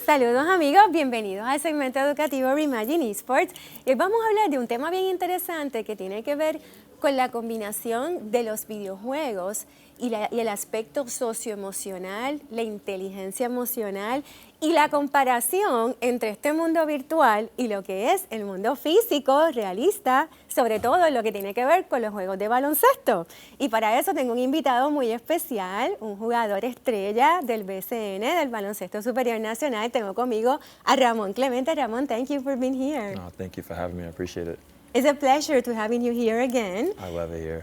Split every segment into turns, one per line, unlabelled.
Saludos amigos, bienvenidos al segmento educativo Reimagine Esports. Y hoy vamos a hablar de un tema bien interesante que tiene que ver con la combinación de los videojuegos y el aspecto socioemocional, la inteligencia emocional y la comparación entre este mundo virtual y lo que es el mundo físico, realista, sobre todo lo que tiene que ver con los juegos de baloncesto. Y para eso tengo un invitado muy especial, un jugador estrella del BSN, del Baloncesto Superior Nacional. Tengo conmigo a Ramón Clemente. Ramón, thank you for being here.
No, thank you for having me. I appreciate it.
It's a pleasure to having you here again.
I love it here.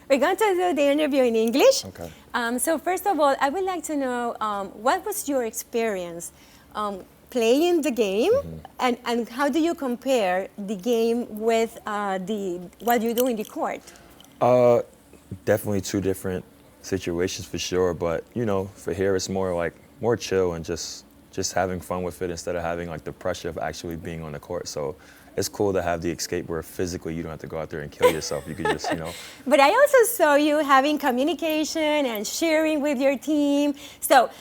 We're going to do the interview in English.
Okay.
So first of all, I would like to know what was your experience playing the game, and how do you compare the game with what you do in the court?
Definitely two different situations for sure, but you know, for here it's more chill and just having fun with it instead of having like the pressure of actually being on the court. So it's cool to have the escape where physically you don't have to go out there and kill yourself. You could just, you know.
But I also saw you having communication and sharing with your team. So,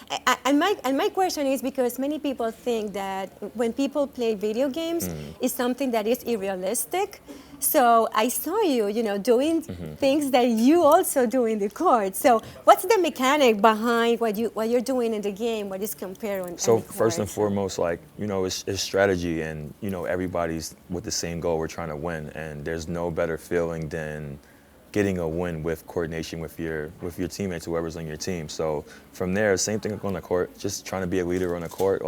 and my question is because many people think that when people play video games, it's something that is unrealistic. So I saw you, doing things that you also do in the court. So what's the mechanic behind what you're doing in the game? What is compared on
So
the court?
first and foremost, it's strategy, and everybody's with the same goal. We're trying to win, and there's no better feeling than getting a win with coordination with your teammates, whoever's on your team. So from there, same thing on the court. Just trying to be a leader on the court.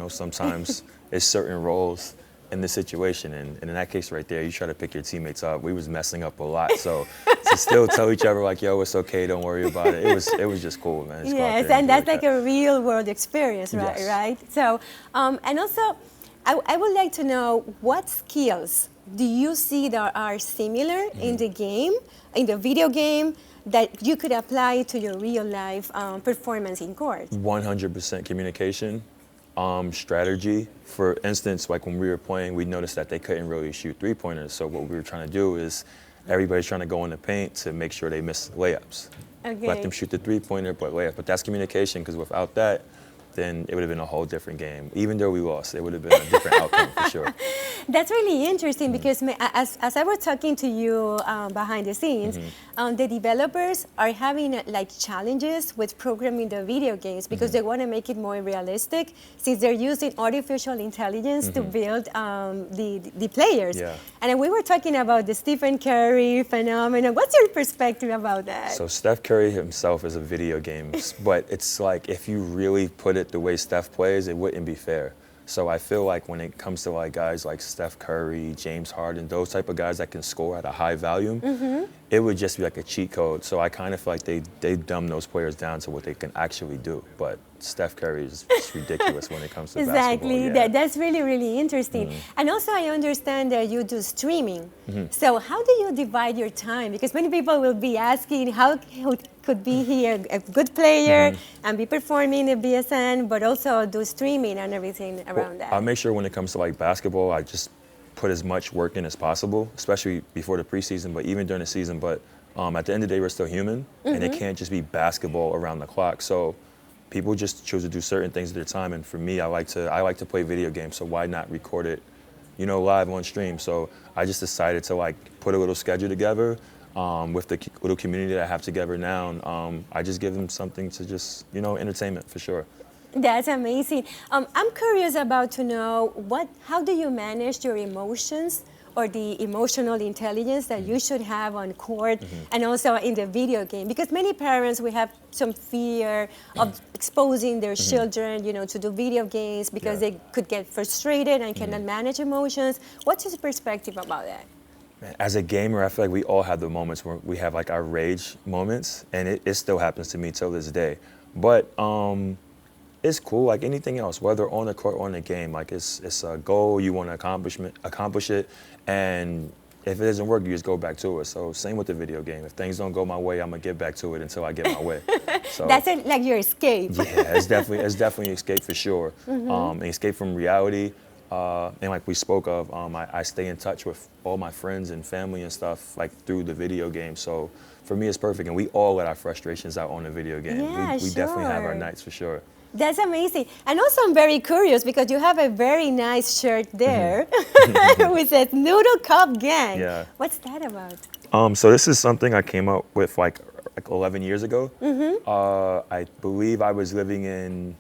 Sometimes it's certain roles in the situation, and in that case right there, you try to pick your teammates up. We was messing up a lot, so to still tell each other like, yo, it's okay, don't worry about it. It was just cool, man.
Yes, and that's like a real world experience, right?
Yes.
Right. So, and also, I would like to know what skills do you see that are similar in the game, in the video game, that you could apply to your real life performance in court?
100% communication. Strategy. For instance, like when we were playing, we noticed that they couldn't really shoot three-pointers. So what we were trying to do is everybody's trying to go in the paint to make sure they miss layups.
Okay.
Let them shoot the three-pointer, but layup. But that's communication, because without that, then it would have been a whole different game. Even though we lost, it would have been a different outcome for sure.
That's really interesting because as I was talking to you behind the scenes, the developers are having like challenges with programming the video games because they want to make it more realistic since they're using artificial intelligence to build the players.
Yeah.
And we were talking about the Stephen Curry phenomenon. What's your perspective about that?
So Steph Curry himself is a video game, but it's like if you really put it the way Steph plays, it wouldn't be fair. So I feel like when it comes to like guys like Steph Curry, James Harden, those type of guys that can score at a high volume, it would just be like a cheat code. So I kind of feel like they dumb those players down to what they can actually do. But Steph Curry is just ridiculous when it comes to basketball.
Exactly.
Yeah.
That's really, really interesting. And also I understand that you do streaming. So how do you divide your time? Because many people will be asking how could be here a good player and be performing in BSN, but also do streaming and everything around that.
I make sure when it comes to like basketball, I just put as much work in as possible, especially before the preseason, but even during the season. But at the end of the day, we're still human, and it can't just be basketball around the clock. So people just choose to do certain things at their time, and for me, I like to play video games. So why not record it, live on stream? So I just decided to like put a little schedule together with the little community that I have together now, and I just give them something to just entertainment for sure.
That's amazing. I'm curious about to know how do you manage your emotions or the emotional intelligence that you should have on court and also in the video game? Because many parents, we have some fear of exposing their children, to do video games because they could get frustrated and cannot manage emotions. What's your perspective about that?
As a gamer, I feel like we all have the moments where we have like our rage moments, and it still happens to me till this day. But it's cool like anything else, whether on the court or in the game. Like it's a goal, you want to accomplish it, and if it doesn't work, you just go back to it. So same with the video game. If things don't go my way, I'm gonna get back to it until I get my way. So
that's like your escape.
Yeah, it's definitely escape for sure. An escape from reality. And like we spoke of, I stay in touch with all my friends and family and stuff like through the video game. So for me, it's perfect. And we all let our frustrations out on the video game.
Yeah,
we definitely have our nights for sure.
That's amazing. And also I'm very curious because you have a very nice shirt there which says Noodle Cup Gang.
Yeah.
What's that about?
So this is something I came up with like 11 years ago. I believe I was living in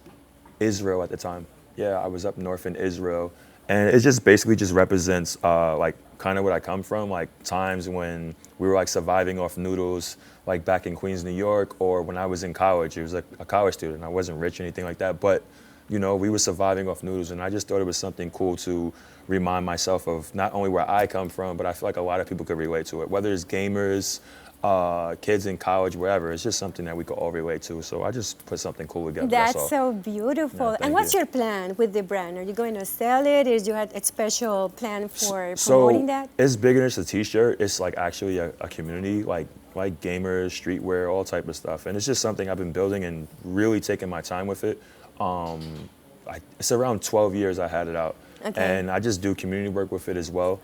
Israel at the time. Yeah, I was up north in Israel. And it just basically just represents like kind of what I come from, like times when we were like surviving off noodles, like back in Queens, New York, or when I was in college. It was like a college student. I wasn't rich or anything like that, but you know, we were surviving off noodles, and I just thought it was something cool to remind myself of not only where I come from, but I feel like a lot of people could relate to it, whether it's gamers, kids in college, wherever. It's just something that we could all relate to. So I just put something cool together.
That's so beautiful.
Yeah,
and what's your plan with the brand? Are you going to sell it? Is you had a special plan for promoting that?
It's bigger than just a t-shirt. It's like actually a community, like gamers, streetwear, all type of stuff. And it's just something I've been building and really taking my time with it. It's around 12 years I had it out.
Okay.
And I just do community work with it as well.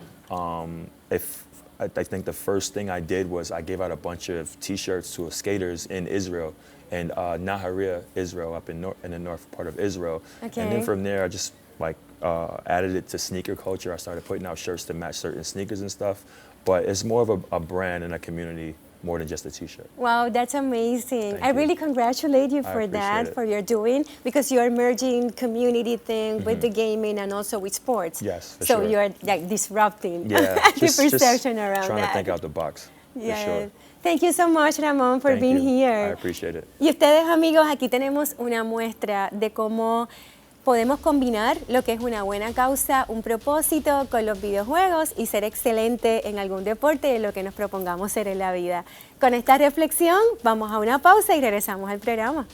I think the first thing I did was I gave out a bunch of t-shirts to skaters in Israel, and Nahariya, Israel, up in the north part of Israel.
Okay.
And then from there, I just like added it to sneaker culture. I started putting out shirts to match certain sneakers and stuff. But it's more of a brand and a community more than just a t-shirt.
Wow, that's amazing.
Thank
I
you.
really congratulate you for that,
it.
for your doing, because you're merging community thing with the gaming and also with sports.
Yes, for
so
sure.
you're like disrupting
Yeah,
the perception around
trying
that.
to think out the box,
Yes.
for sure.
Thank you so much, Ramon, for
Thank
being
you.
here.
I appreciate it.
Y ustedes, amigos, aquí tenemos una muestra de cómo podemos combinar lo que es una buena causa, un propósito con los videojuegos y ser excelente en algún deporte de lo que nos propongamos ser en la vida. Con esta reflexión, vamos a una pausa y regresamos al programa.